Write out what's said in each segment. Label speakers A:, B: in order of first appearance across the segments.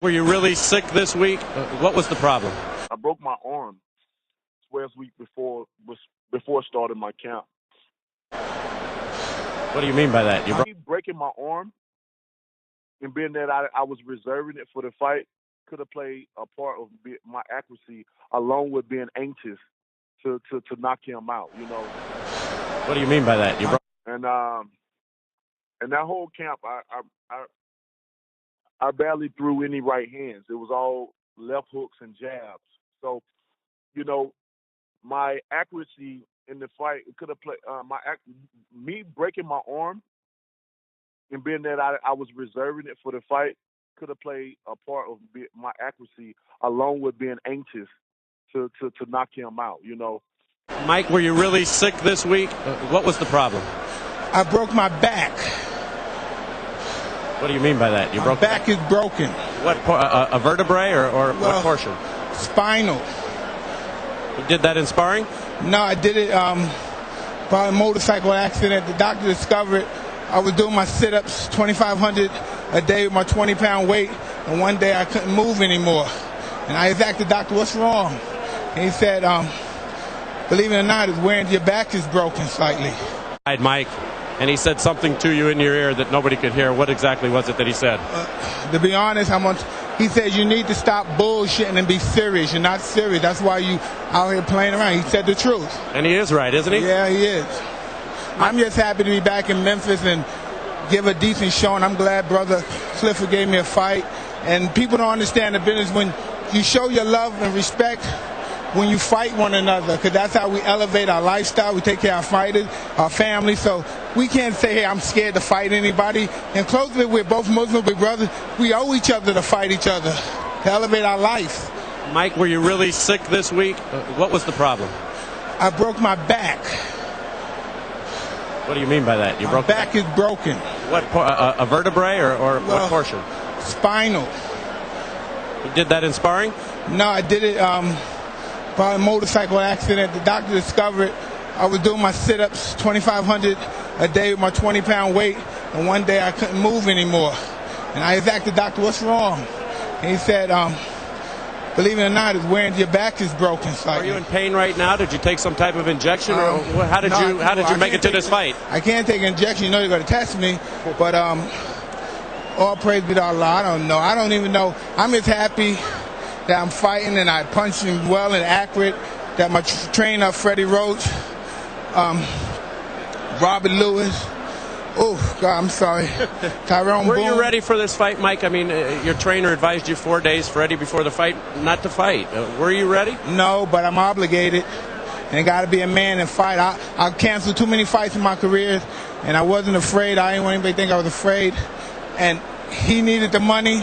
A: Were you really sick this week? What was the problem?
B: I broke my arm last week before starting my camp.
A: What do you mean by that?
B: I keep breaking my arm, and being that I was reserving it for the fight, could have played a part of my accuracy, along with being anxious to knock him out.
A: What do you mean by that?
B: And that whole camp, I barely threw any right hands. It was all left hooks and jabs. So, my accuracy in the fight, it could have played me breaking my arm, and being that I was reserving it for the fight, could have played a part of my accuracy, along with being anxious to knock him out.
A: Mike, were you really sick this week? What was the problem?
C: I broke my back.
A: What do you mean by that?
C: My back is broken.
A: What, a vertebrae or what portion?
C: Spinal.
A: You did that in sparring?
C: No, I did it by a motorcycle accident. The doctor discovered I was doing my sit-ups 2,500 a day with my 20-pound weight, and one day I couldn't move anymore. And I asked the doctor, what's wrong? And he said, believe it or not, it's wearing your back is broken slightly.
A: Mike, and he said something to you in your ear that nobody could hear. What exactly was it that he said?
C: To be honest, he said you need to stop bullshitting and be serious. You're not serious. That's why you out here playing around. He said the truth.
A: And he is right, isn't he?
C: Yeah, he is. I'm just happy to be back in Memphis and give a decent showing. I'm glad Brother Clifford gave me a fight. And people don't understand the business when you show your love and respect when you fight one another, because that's how we elevate our lifestyle. We take care of our fighters, our family. So we can't say, hey, I'm scared to fight anybody. And closely, we're both Muslim, we're brothers. We owe each other to fight each other, to elevate our life.
A: Mike, were you really sick this week? What was the problem?
C: I broke my back.
A: What do you mean by that?
C: My back is broken.
A: What, a vertebrae or what portion?
C: Spinal.
A: You did that in sparring?
C: No, I did it by a motorcycle accident. The doctor discovered I was doing my sit-ups 2,500 a day with my 20-pound weight, and one day I couldn't move anymore. And I asked the doctor, what's wrong? And he said, believe it or not, it's wearing your back is broken slightly.
A: Are you in pain right now? Did you take some type of injection, or how did you make it to this fight?
C: I can't take an injection. You know you're going to test me, but all praise be to Allah. I don't know. I don't even know. I'm just happy that I'm fighting and I punched him well and accurate. That my trainer Freddie Roach, Robert Lewis. Oh God, I'm sorry. Tyrone.
A: Were you ready for this fight, Mike? I mean, your trainer advised you 4 days, Freddie, before the fight, not to fight. Were you ready?
C: No, but I'm obligated, and got to be a man and fight. I canceled too many fights in my career, and I wasn't afraid. I didn't want anybody to think I was afraid. And he needed the money.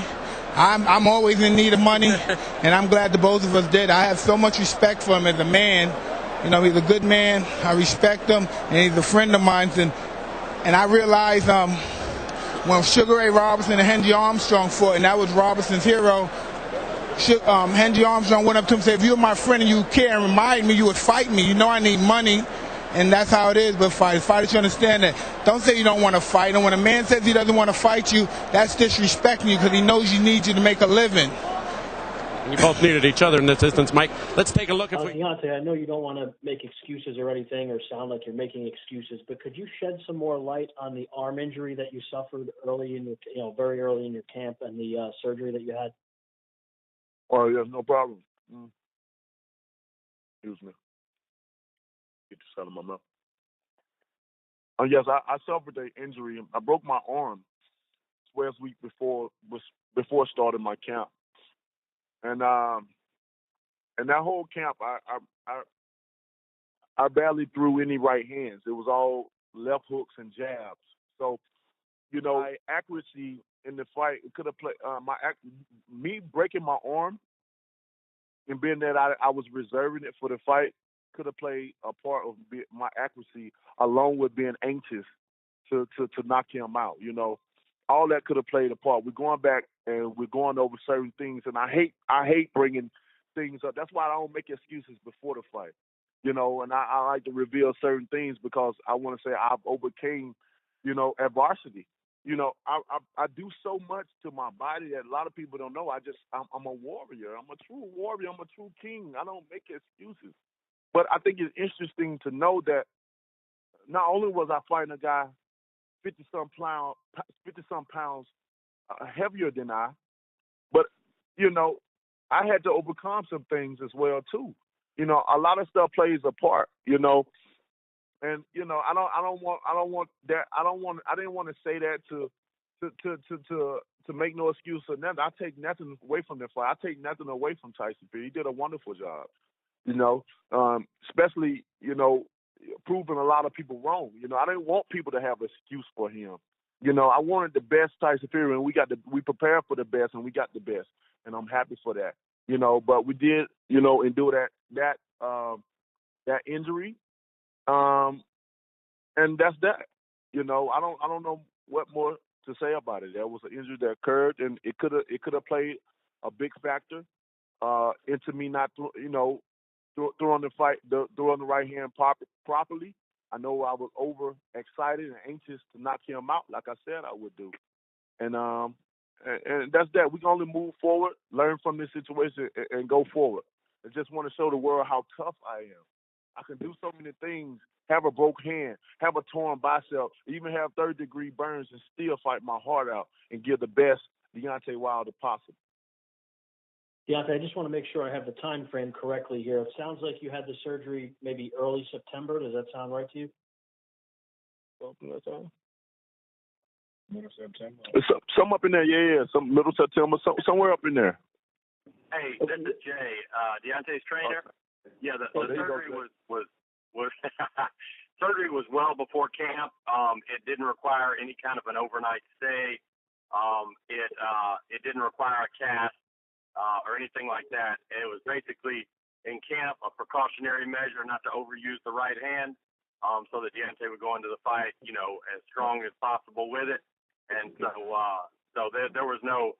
C: I'm always in need of money, and I'm glad the both of us did. I have so much respect for him as a man. He's a good man. I respect him, and he's a friend of mine. And I realized when Sugar Ray Robinson and Henry Armstrong fought, and that was Robinson's hero, Henry Armstrong went up to him and said, if you're my friend and you care and remind me, you would fight me. You know I need money. And that's how it is with fighters. Fighters should understand that. Don't say you don't want to fight. And when a man says he doesn't want to fight you, that's disrespecting you because he knows you need you to make a living.
A: You both needed each other in this instance, Mike. Let's take a look.
D: Deontay, I know you don't want to make excuses or anything or sound like you're making excuses, but could you shed some more light on the arm injury that you suffered early in your, very early in your camp, and the surgery that you had?
B: Oh, yeah, no problem. Excuse me. Get this out of my mouth. Yes, I suffered an injury. I broke my arm last week before starting my camp, and that whole camp, I barely threw any right hands. It was all left hooks and jabs. So, my accuracy in the fight, it could have played me breaking my arm, and being that I was reserving it for the fight, could have played a part of my accuracy, along with being anxious to knock him out. All that could have played a part. We're going back and we're going over certain things, and I hate bringing things up. That's why I don't make excuses before the fight. And I like to reveal certain things because I want to say I've overcame, adversity. I do so much to my body that a lot of people don't know. I'm a warrior. I'm a true warrior. I'm a true king. I don't make excuses. But I think it's interesting to know that not only was I fighting a guy 50 some pounds heavier than I, but I had to overcome some things as well too. A lot of stuff plays a part. And I didn't want to say that to make no excuse or nothing. I take nothing away from that fight. I take nothing away from Tyson Fury. He did a wonderful job. Especially proving a lot of people wrong. I didn't want people to have an excuse for him. I wanted the best Tyson Fury, and we prepared for the best, and we got the best, and I'm happy for that. But we did, endure that injury, and that's that. I don't know what more to say about it. There was an injury that occurred, and it could have played a big factor into me not, throwing the right hand properly. I know I was over excited and anxious to knock him out, like I said I would do. And that's that. We can only move forward, learn from this situation, and go forward. I just want to show the world how tough I am. I can do so many things, have a broke hand, have a torn bicep, even have third-degree burns and still fight my heart out and give the best Deontay Wilder possible.
D: Deontay, I just want to make sure I have the time frame correctly here. It sounds like you had the surgery maybe early September. Does that sound right to you?
C: Middle September.
B: Some up in there, yeah. Some middle September, somewhere up in there.
E: Hey, this is Jay, Deontay's trainer. Yeah, the surgery was surgery was well before camp. It didn't require any kind of an overnight stay. It didn't require a cast or anything like that. It was basically in camp a precautionary measure not to overuse the right hand, so that Deontay would go into the fight, as strong as possible with it. And so there was no.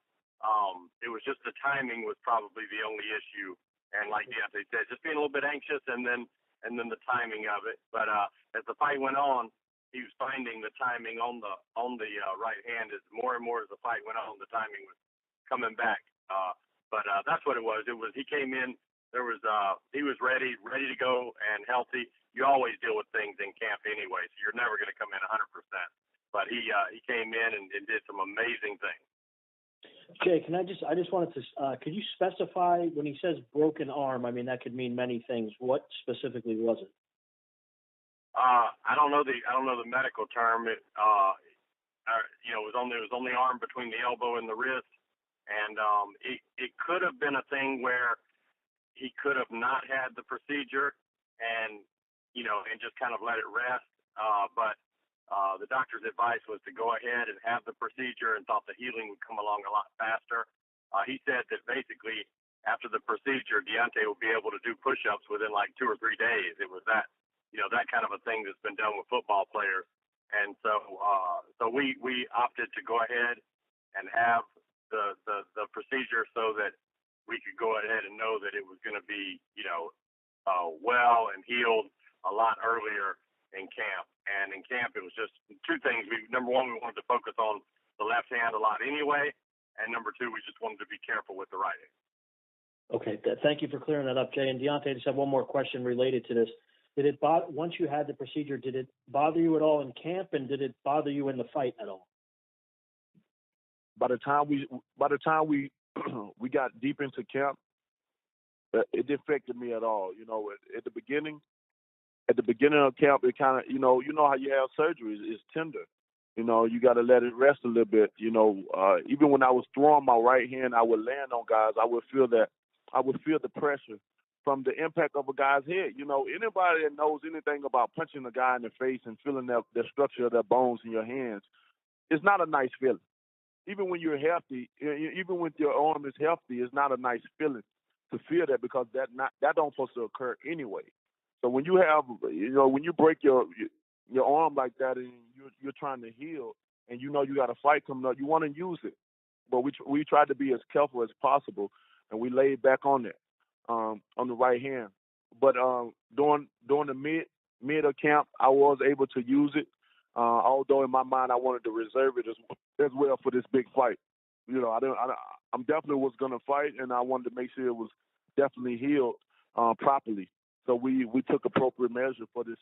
E: It was just the timing was probably the only issue. And like Deontay said, just being a little bit anxious, and then the timing of it. But as the fight went on, he was finding the timing on the right hand as more and more as the fight went on, the timing was coming back. But that's what it was. It was he came in. There was he was ready to go and healthy. You always deal with things in camp anyway, so you're never going to come in 100%. But he came in and did some amazing things.
D: Jay, I just wanted to, could you specify when he says broken arm? I mean, that could mean many things. What specifically was it?
E: I don't know the medical term. It was on the arm between the elbow and the wrist, and it could have been a thing where he could have not had the procedure and just kind of let it rest. But the doctor's advice was to go ahead and have the procedure, and thought the healing would come along a lot faster. He said that basically after the procedure, Deontay will be able to do push-ups within like 2 or 3 days. It was that kind of a thing that's been done with football players. And so we opted to go ahead and have the procedure so that we could go ahead and know that it was going to be, well and healed a lot earlier in camp. And in camp, it was just two things. Number one, we wanted to focus on the left hand a lot anyway. And number two, we just wanted to be careful with the right hand.
D: Okay. Thank you for clearing that up, Jay. And Deontay, I just have one more question related to this. Did it once you had the procedure, did it bother you at all in camp, and did it bother you in the fight at all?
B: By the time we we got deep into camp, it didn't affect me at all. At the beginning of camp, it kind of, how you have surgery, it's tender. You got to let it rest a little bit. Even when I was throwing my right hand, I would land on guys. I would feel the pressure from the impact of a guy's head. Anybody that knows anything about punching a guy in the face and feeling the structure of their bones in your hands, it's not a nice feeling. Even when you're healthy, even when your arm is healthy, it's not a nice feeling to feel that, because that don't supposed to occur anyway. So when you have, when you break your arm like that and you're trying to heal, and you got a fight coming up, you want to use it. But we tried to be as careful as possible, and we laid back on it, on the right hand. But during the mid of camp, I was able to use it. Although in my mind I wanted to reserve it as well for this big fight. You know, I'm definitely was going to fight, and I wanted to make sure it was definitely healed properly. So we took appropriate measure for this